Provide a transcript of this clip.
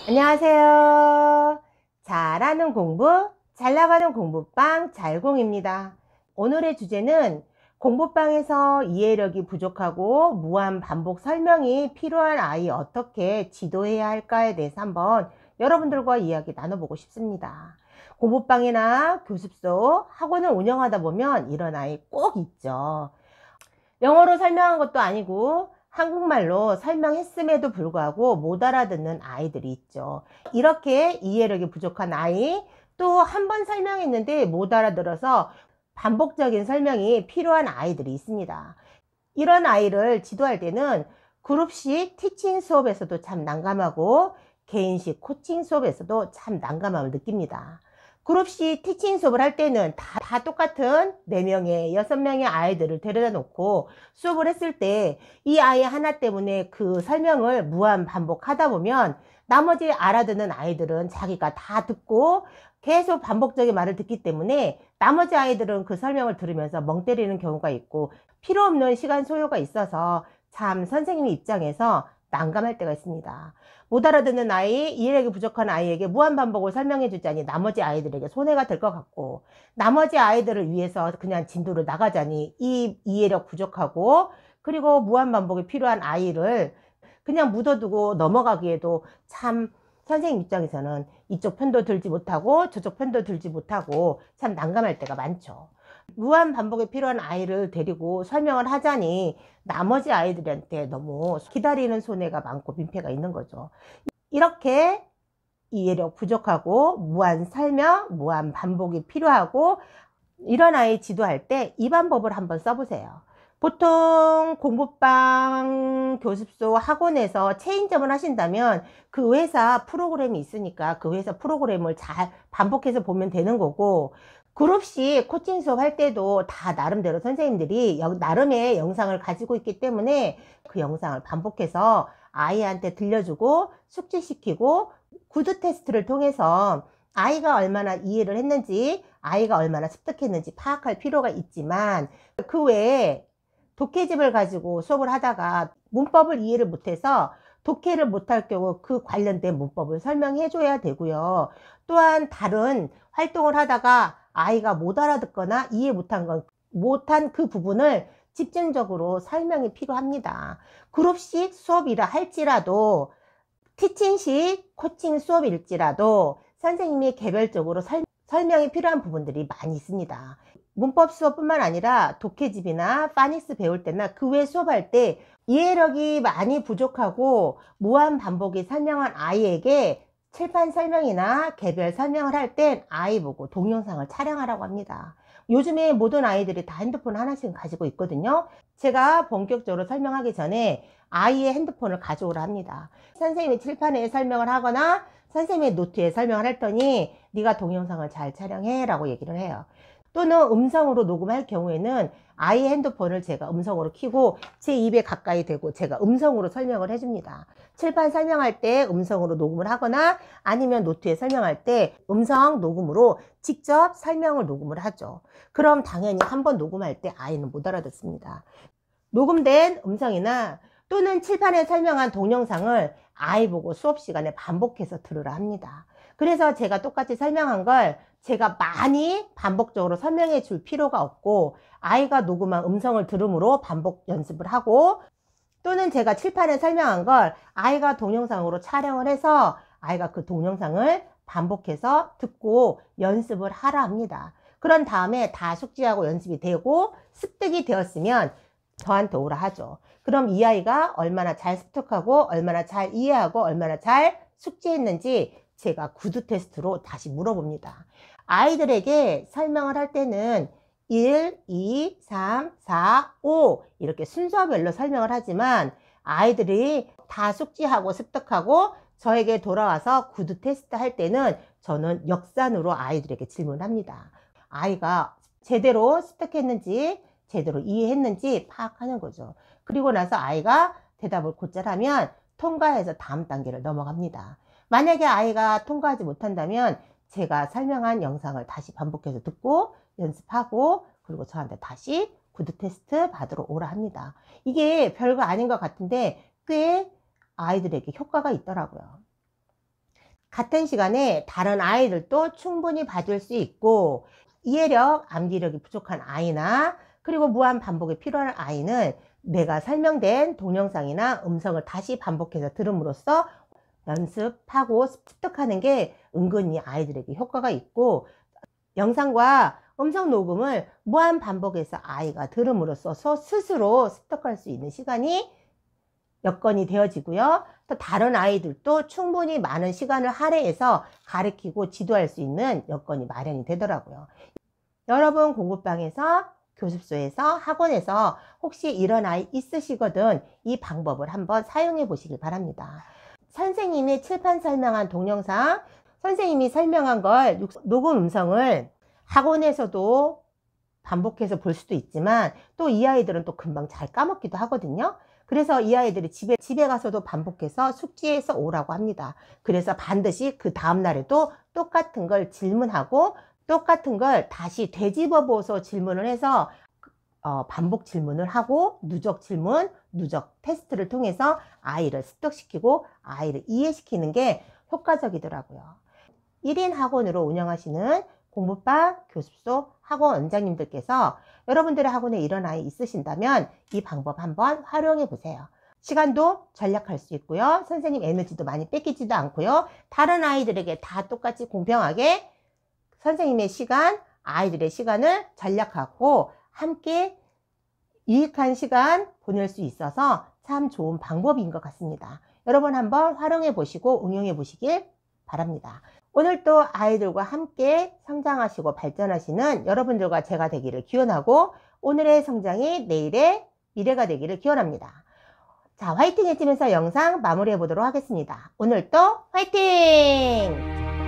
안녕하세요. 잘하는 공부, 잘 나가는 공부방 잘공입니다. 오늘의 주제는 공부방에서 이해력이 부족하고 무한 반복 설명이 필요한 아이 어떻게 지도해야 할까에 대해서 한번 여러분들과 이야기 나눠보고 싶습니다. 공부방이나 교습소, 학원을 운영하다 보면 이런 아이 꼭 있죠. 영어로 설명한 것도 아니고 한국말로 설명했음에도 불구하고 못 알아듣는 아이들이 있죠. 이렇게 이해력이 부족한 아이, 또 한 번 설명했는데 못 알아들어서 반복적인 설명이 필요한 아이들이 있습니다. 이런 아이를 지도할 때는 그룹식 티칭 수업에서도 참 난감하고 개인식 코칭 수업에서도 참 난감함을 느낍니다. 그룹식 티칭 수업을 할 때는 다 똑같은 4명의 6명의 아이들을 데려다 놓고 수업을 했을 때 이 아이 하나 때문에 그 설명을 무한 반복하다 보면 나머지 알아듣는 아이들은 자기가 다 듣고 계속 반복적인 말을 듣기 때문에 나머지 아이들은 그 설명을 들으면서 멍 때리는 경우가 있고 필요 없는 시간 소요가 있어서 참 선생님 입장에서 난감할 때가 있습니다. 못 알아듣는 아이, 이해력이 부족한 아이에게 무한반복을 설명해 주자니 나머지 아이들에게 손해가 될 것 같고, 나머지 아이들을 위해서 그냥 진도를 나가자니 이 이해력 부족하고 그리고 무한반복이 필요한 아이를 그냥 묻어두고 넘어가기에도 참 선생님 입장에서는 이쪽 편도 들지 못하고 저쪽 편도 들지 못하고 참 난감할 때가 많죠. 무한 반복이 필요한 아이를 데리고 설명을 하자니 나머지 아이들한테 너무 기다리는 손해가 많고 민폐가 있는 거죠. 이렇게 이해력 부족하고 무한 설명, 무한 반복이 필요하고 이런 아이 지도할 때 이 방법을 한번 써보세요. 보통 공부방, 교습소, 학원에서 체인점을 하신다면 그 회사 프로그램이 있으니까 그 회사 프로그램을 잘 반복해서 보면 되는 거고, 그룹식 코칭 수업 할 때도 다 나름대로 선생님들이 나름의 영상을 가지고 있기 때문에 그 영상을 반복해서 아이한테 들려주고 숙지시키고 구두 테스트를 통해서 아이가 얼마나 이해를 했는지, 아이가 얼마나 습득했는지 파악할 필요가 있지만, 그 외에 독해집을 가지고 수업을 하다가 문법을 이해를 못해서 독해를 못할 경우 그 관련된 문법을 설명해 줘야 되고요. 또한 다른 활동을 하다가 아이가 못 알아듣거나 이해 못한 그 부분을 집중적으로 설명이 필요합니다. 그룹식 수업이라 할지라도, 티칭식 코칭 수업일지라도 선생님이 개별적으로 설명이 필요한 부분들이 많이 있습니다. 문법 수업뿐만 아니라 독해집이나 파닉스 배울 때나 그 외 수업할 때 이해력이 많이 부족하고 무한 반복이 설명한 아이에게 칠판 설명이나 개별 설명을 할 땐 아이 보고 동영상을 촬영하라고 합니다. 요즘에 모든 아이들이 다 핸드폰 하나씩 가지고 있거든요. 제가 본격적으로 설명하기 전에 아이의 핸드폰을 가져오라 합니다. 선생님이 칠판에 설명을 하거나 선생님의 노트에 설명을 했더니 네가 동영상을 잘 촬영해 라고 얘기를 해요. 또는 음성으로 녹음할 경우에는 아이의 핸드폰을 제가 음성으로 켜고 제 입에 가까이 대고 제가 음성으로 설명을 해줍니다. 칠판 설명할 때 음성으로 녹음을 하거나 아니면 노트에 설명할 때 음성 녹음으로 직접 설명을 녹음을 하죠. 그럼 당연히 한번 녹음할 때 아이는 못 알아듣습니다. 녹음된 음성이나 또는 칠판에 설명한 동영상을 아이 보고 수업 시간에 반복해서 들으라 합니다. 그래서 제가 똑같이 설명한 걸 제가 많이 반복적으로 설명해 줄 필요가 없고, 아이가 녹음한 음성을 들음으로 반복 연습을 하고, 또는 제가 칠판에 설명한 걸 아이가 동영상으로 촬영을 해서 아이가 그 동영상을 반복해서 듣고 연습을 하라 합니다. 그런 다음에 다 숙지하고 연습이 되고 습득이 되었으면 저한테 오라 하죠. 그럼 이 아이가 얼마나 잘 습득하고 얼마나 잘 이해하고 얼마나 잘 숙지했는지 제가 구두 테스트로 다시 물어봅니다. 아이들에게 설명을 할 때는 1, 2, 3, 4, 5 이렇게 순서별로 설명을 하지만 아이들이 다 숙지하고 습득하고 저에게 돌아와서 구두 테스트 할 때는 저는 역산으로 아이들에게 질문합니다. 아이가 제대로 습득했는지 제대로 이해했는지 파악하는 거죠. 그리고 나서 아이가 대답을 곧잘 하면 통과해서 다음 단계를 넘어갑니다. 만약에 아이가 통과하지 못한다면 제가 설명한 영상을 다시 반복해서 듣고 연습하고 그리고 저한테 다시 구두 테스트 받으러 오라 합니다. 이게 별거 아닌 것 같은데 꽤 아이들에게 효과가 있더라고요. 같은 시간에 다른 아이들도 충분히 봐줄 수 있고, 이해력, 암기력이 부족한 아이나 그리고 무한 반복이 필요한 아이는 내가 설명된 동영상이나 음성을 다시 반복해서 들음으로써 연습하고 습득하는 게 은근히 아이들에게 효과가 있고, 영상과 음성 녹음을 무한 반복해서 아이가 들음으로써 스스로 습득할 수 있는 시간이 여건이 되어지고요. 또 다른 아이들도 충분히 많은 시간을 할애해서 가르치고 지도할 수 있는 여건이 마련이 되더라고요. 여러분 공부방에서, 교습소에서, 학원에서 혹시 이런 아이 있으시거든 이 방법을 한번 사용해 보시길 바랍니다. 선생님이 칠판 설명한 동영상, 선생님이 설명한 걸 녹음 음성을 학원에서도 반복해서 볼 수도 있지만 또 이 아이들은 또 금방 잘 까먹기도 하거든요. 그래서 이 아이들이 집에 가서도 반복해서 숙지해서 오라고 합니다. 그래서 반드시 그 다음날에도 똑같은 걸 질문하고 똑같은 걸 다시 되짚어보서 질문을 해서 반복 질문을 하고 누적 질문, 누적 테스트를 통해서 아이를 습득시키고 아이를 이해시키는 게 효과적이더라고요. 1인 학원으로 운영하시는 공부방, 교습소, 학원 원장님들께서 여러분들의 학원에 이런 아이 있으신다면 이 방법 한번 활용해 보세요. 시간도 절약할 수 있고요. 선생님 에너지도 많이 뺏기지도 않고요. 다른 아이들에게 다 똑같이 공평하게 선생님의 시간, 아이들의 시간을 절약하고 함께 유익한 시간 보낼 수 있어서 참 좋은 방법인 것 같습니다. 여러분 한번 활용해 보시고 응용해 보시길 바랍니다. 오늘도 아이들과 함께 성장하시고 발전하시는 여러분들과 제가 되기를 기원하고 오늘의 성장이 내일의 미래가 되기를 기원합니다. 자, 화이팅 해치면서 영상 마무리해 보도록 하겠습니다. 오늘도 화이팅!